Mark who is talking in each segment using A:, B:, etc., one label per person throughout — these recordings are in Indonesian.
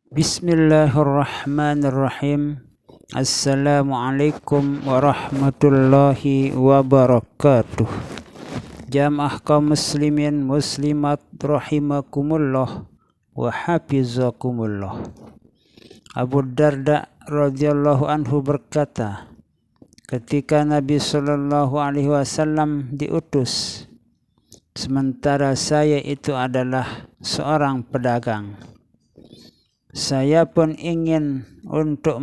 A: Bismillahirrahmanirrahim. Assalamualaikum warahmatullahi wabarakatuh. Jamaah kaum muslimin muslimat rahimakumullah wa hafizakumullah. Abu Darda radhiyallahu anhu berkata, ketika Nabi sallallahu alaihi wasallam diutus, sementara saya itu adalah seorang pedagang, saya pun ingin untuk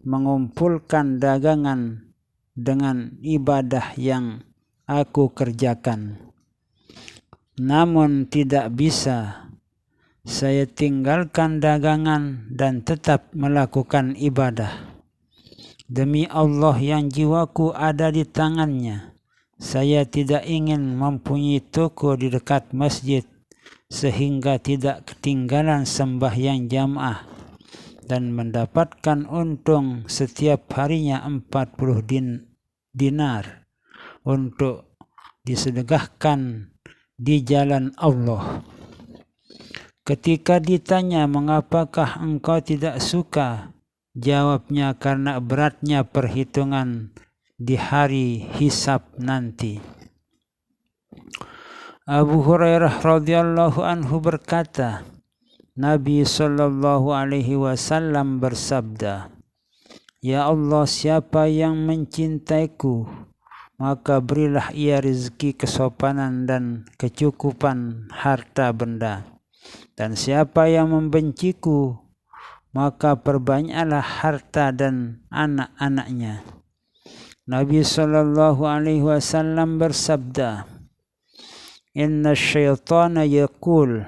A: mengumpulkan dagangan dengan ibadah yang aku kerjakan. Namun tidak bisa. Saya tinggalkan dagangan dan tetap melakukan ibadah. Demi Allah yang jiwaku ada di tangannya, saya tidak ingin mempunyai toko di dekat masjid sehingga tidak ketinggalan sembahyang jamaah dan mendapatkan untung setiap harinya 40 dinar untuk disedekahkan di jalan Allah. Ketika ditanya, mengapakah engkau tidak suka? Jawabnya, karena beratnya perhitungan di hari hisab nanti. Abu Hurairah radhiyallahu anhu berkata, Nabi sallallahu alaihi wasallam bersabda, "Ya Allah, siapa yang mencintaiku, maka berilah ia rezeki kesopanan dan kecukupan harta benda. Dan siapa yang membenciku, maka perbanyaklah harta dan anak-anaknya." Nabi sallallahu alaihi wasallam bersabda, Inna syaitana yaqul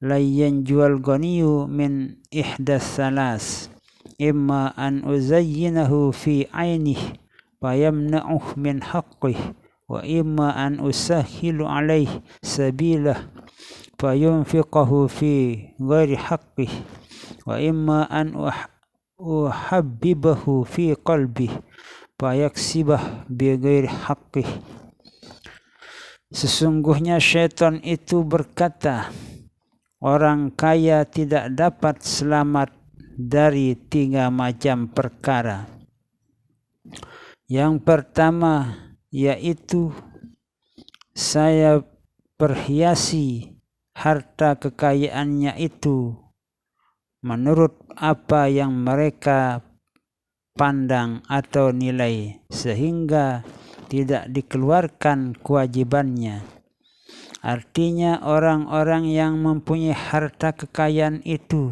A: la yanjual ghaniyu min ihdas salas imma an uzayyinahu fi ainihi fayamna'uh min haqqih wa imma an usahhilu alaihi sabilah fayunfiqahu fi ghairi haqqih wa imma an uhabbibahu fi qalbih fayaksibah bi ghairi haqqih. Sesungguhnya syaitan itu berkata, orang kaya tidak dapat selamat dari 3 macam perkara. Yang pertama yaitu saya perhiasi harta kekayaannya itu menurut apa yang mereka pandang atau nilai, sehingga tidak dikeluarkan kewajibannya. Artinya orang-orang yang mempunyai harta kekayaan itu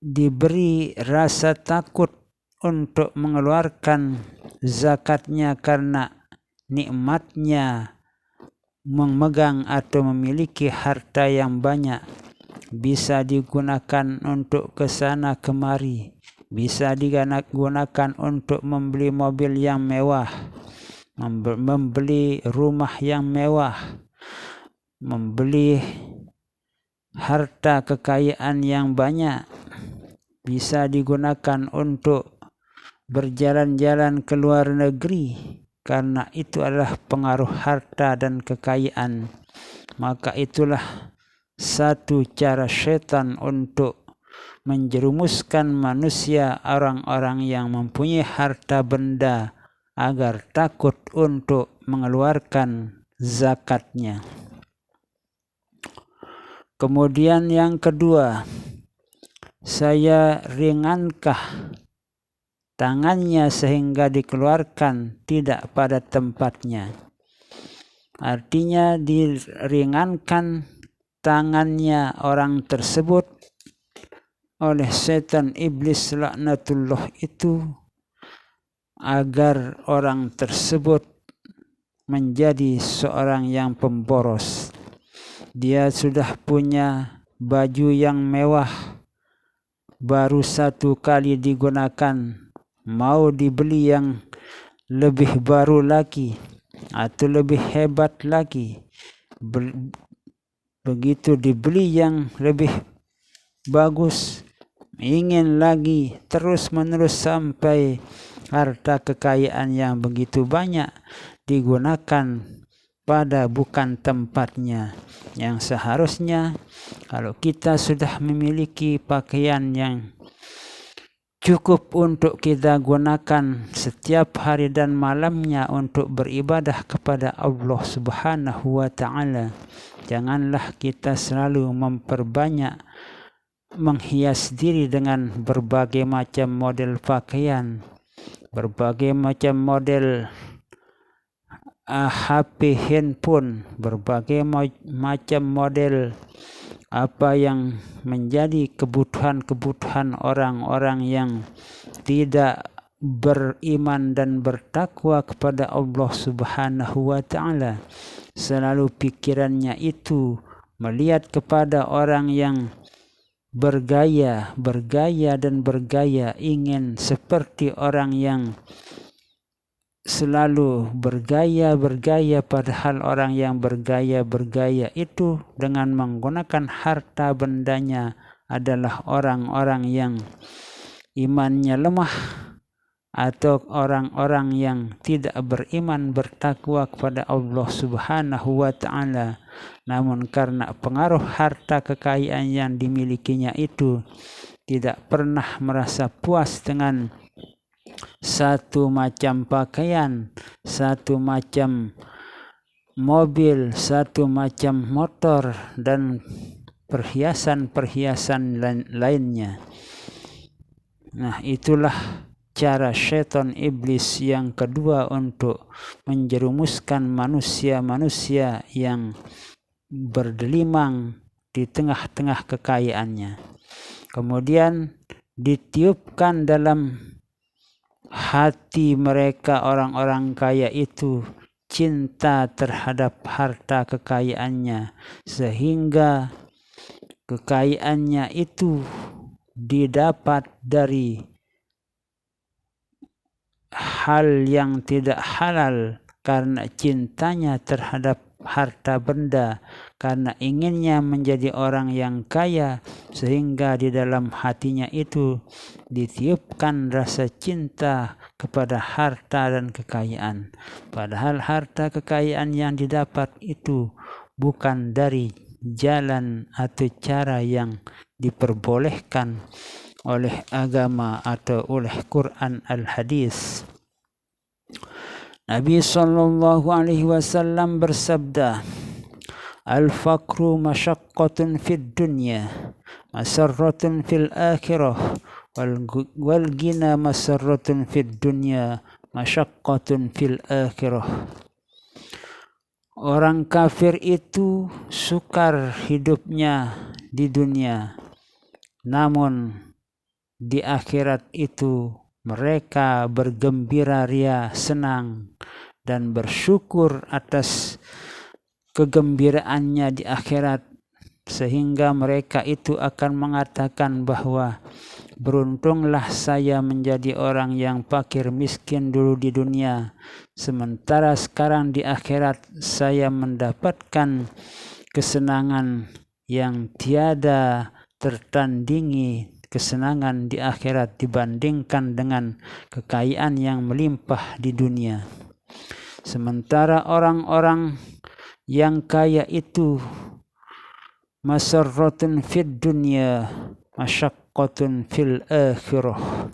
A: diberi rasa takut untuk mengeluarkan zakatnya karena nikmatnya memegang atau memiliki harta yang banyak, bisa digunakan untuk kesana kemari, bisa digunakan untuk membeli mobil yang mewah, membeli rumah yang mewah, membeli harta kekayaan yang banyak, bisa digunakan untuk berjalan-jalan ke luar negeri, karena itu adalah pengaruh harta dan kekayaan. Maka itulah satu cara syaitan untuk menjerumuskan manusia, orang-orang yang mempunyai harta benda, agar takut untuk mengeluarkan zakatnya. Kemudian yang kedua, saya ringankah tangannya sehingga dikeluarkan tidak pada tempatnya. Artinya diringankan tangannya orang tersebut oleh setan iblis laknatullah itu, agar orang tersebut menjadi seorang yang pemboros. Dia sudah punya baju yang mewah, baru 1 kali digunakan, mau dibeli yang lebih baru lagi atau lebih hebat lagi. Begitu dibeli yang lebih bagus, ingin lagi, terus menerus sampai harta kekayaan yang begitu banyak digunakan pada bukan tempatnya. Yang seharusnya kalau kita sudah memiliki pakaian yang cukup untuk kita gunakan setiap hari dan malamnya untuk beribadah kepada Allah Subhanahu wa ta'ala, janganlah kita selalu memperbanyak menghias diri dengan berbagai macam model pakaian, berbagai macam model HP, handphone, berbagai macam model apa yang menjadi kebutuhan-kebutuhan orang-orang yang tidak beriman dan bertakwa kepada Allah Subhanahu wa ta'ala. Selalu pikirannya itu melihat kepada orang yang bergaya dan bergaya, ingin seperti orang yang selalu bergaya, padahal orang yang bergaya itu dengan menggunakan harta bendanya adalah orang-orang yang imannya lemah atau orang-orang yang tidak beriman bertakwa kepada Allah Subhanahu wa ta'ala. Namun karena pengaruh harta kekayaan yang dimilikinya itu, tidak pernah merasa puas dengan satu macam pakaian, satu macam mobil, satu macam motor, dan perhiasan-perhiasan lainnya. Nah, itulah cara syaitan iblis yang kedua untuk menjerumuskan manusia-manusia yang berdelimang di tengah-tengah kekayaannya. Kemudian ditiupkan dalam hati mereka orang-orang kaya itu cinta terhadap harta kekayaannya, sehingga kekayaannya itu didapat dari hal yang tidak halal karena cintanya terhadap harta benda, karena inginnya menjadi orang yang kaya, sehingga di dalam hatinya itu ditiupkan rasa cinta kepada harta dan kekayaan. Padahal harta kekayaan yang didapat itu bukan dari jalan atau cara yang diperbolehkan oleh agama atau oleh Quran al-Hadis. Nabi SAW bersabda, al-faqru masyaqqatun fid dunya, masarratun fil akhirah, wal ghina masarratun fid dunya, masyaqqatun fil akhirah. Orang kafir itu sukar hidupnya di dunia, namun di akhirat itu mereka bergembira ria, senang, dan bersyukur atas kegembiraannya di akhirat, sehingga mereka itu akan mengatakan bahwa beruntunglah saya menjadi orang yang fakir miskin dulu di dunia, sementara sekarang di akhirat saya mendapatkan kesenangan yang tiada tertandingi, kesenangan di akhirat dibandingkan dengan kekayaan yang melimpah di dunia. Sementara orang-orang yang kaya itu masarratun fid dunya, masyaqqatun fil akhirah.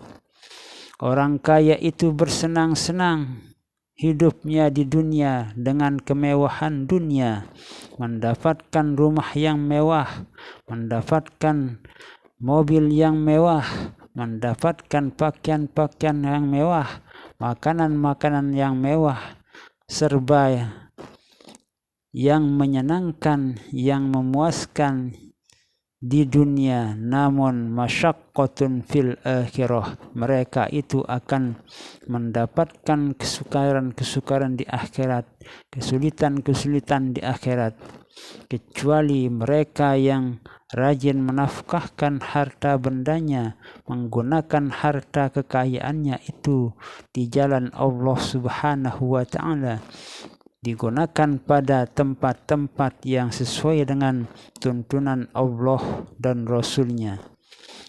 A: Orang kaya itu bersenang-senang hidupnya di dunia dengan kemewahan dunia, mendapatkan rumah yang mewah, mendapatkan mobil yang mewah, mendapatkan pakaian-pakaian yang mewah, makanan-makanan yang mewah, serba yang menyenangkan, yang memuaskan di dunia. Namun masyaqqatun fil akhirah, mereka itu akan mendapatkan kesukaran-kesukaran di akhirat, kesulitan-kesulitan di akhirat, kecuali mereka yang rajin menafkahkan harta bendanya, menggunakan harta kekayaannya itu di jalan Allah Subhanahu wa ta'ala, digunakan pada tempat-tempat yang sesuai dengan tuntunan Allah dan Rasulnya.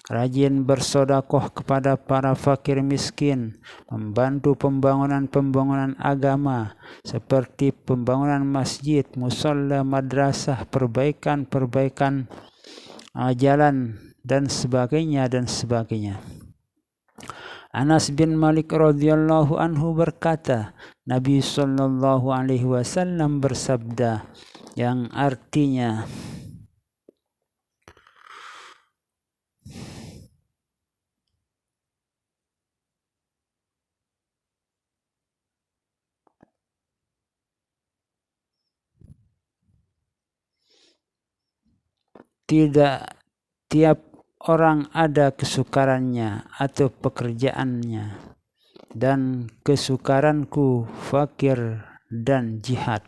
A: rajin bersodakoh kepada para fakir miskin, membantu pembangunan-pembangunan agama seperti pembangunan masjid, musalla, madrasah, perbaikan-perbaikan jalan dan sebagainya dan sebagainya. Anas bin Malik radhiyallahu anhu berkata, Nabi sallallahu alaihi wasallam bersabda yang artinya, tidak tiap orang ada kesukarannya atau pekerjaannya, dan kesukaranku fakir dan jihad.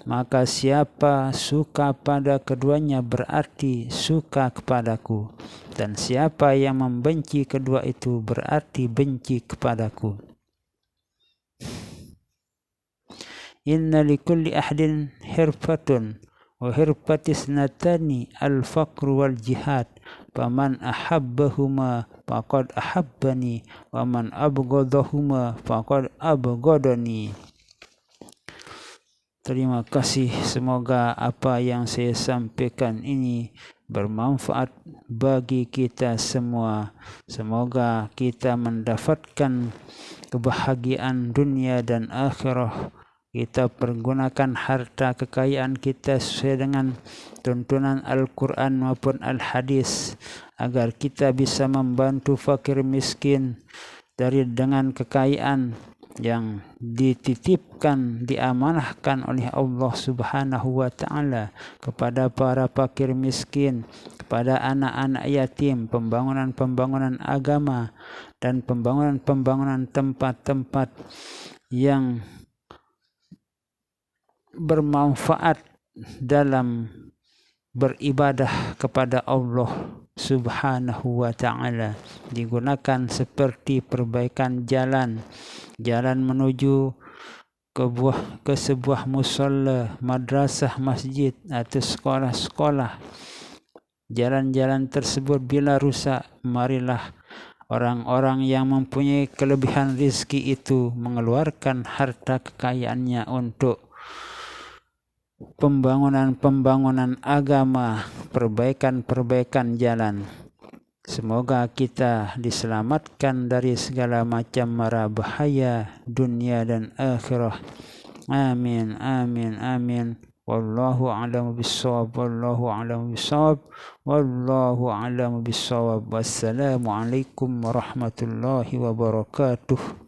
A: Maka siapa suka pada keduanya berarti suka kepadaku, dan siapa yang membenci kedua itu berarti benci kepadaku. Inna likulli ahdin hirfatun wa hirfatis natani al-faqru wal jihad, faman ahabbahuma faqad ahabbani wa man abghadahuma faqad abghadani. Terima kasih, semoga apa yang saya sampaikan ini bermanfaat bagi kita semua. Semoga kita mendapatkan kebahagiaan dunia dan akhirah. Kita pergunakan harta kekayaan kita sesuai dengan tuntunan Al-Quran maupun Al-Hadis, agar kita bisa membantu fakir miskin dengan kekayaan yang dititipkan, diamanahkan oleh Allah Subhanahu wa Ta'ala kepada para fakir miskin, kepada anak-anak yatim, pembangunan-pembangunan agama, dan pembangunan-pembangunan tempat-tempat yang bermanfaat dalam beribadah kepada Allah Subhanahu wa Ta'ala, digunakan seperti perbaikan jalan menuju ke sebuah musalla, madrasah, masjid atau sekolah-sekolah. Jalan-jalan tersebut bila rusak, marilah orang-orang yang mempunyai kelebihan rezeki itu mengeluarkan harta kekayaannya untuk pembangunan-pembangunan agama, perbaikan-perbaikan jalan. Semoga kita diselamatkan dari segala macam mara bahaya dunia dan akhirah. Amin, amin, amin. Wallahu a'lamu bissawab, wallahu a'lamu bissawab, wallahu a'lamu bissawab. Wassalamualaikum warahmatullahi wabarakatuh.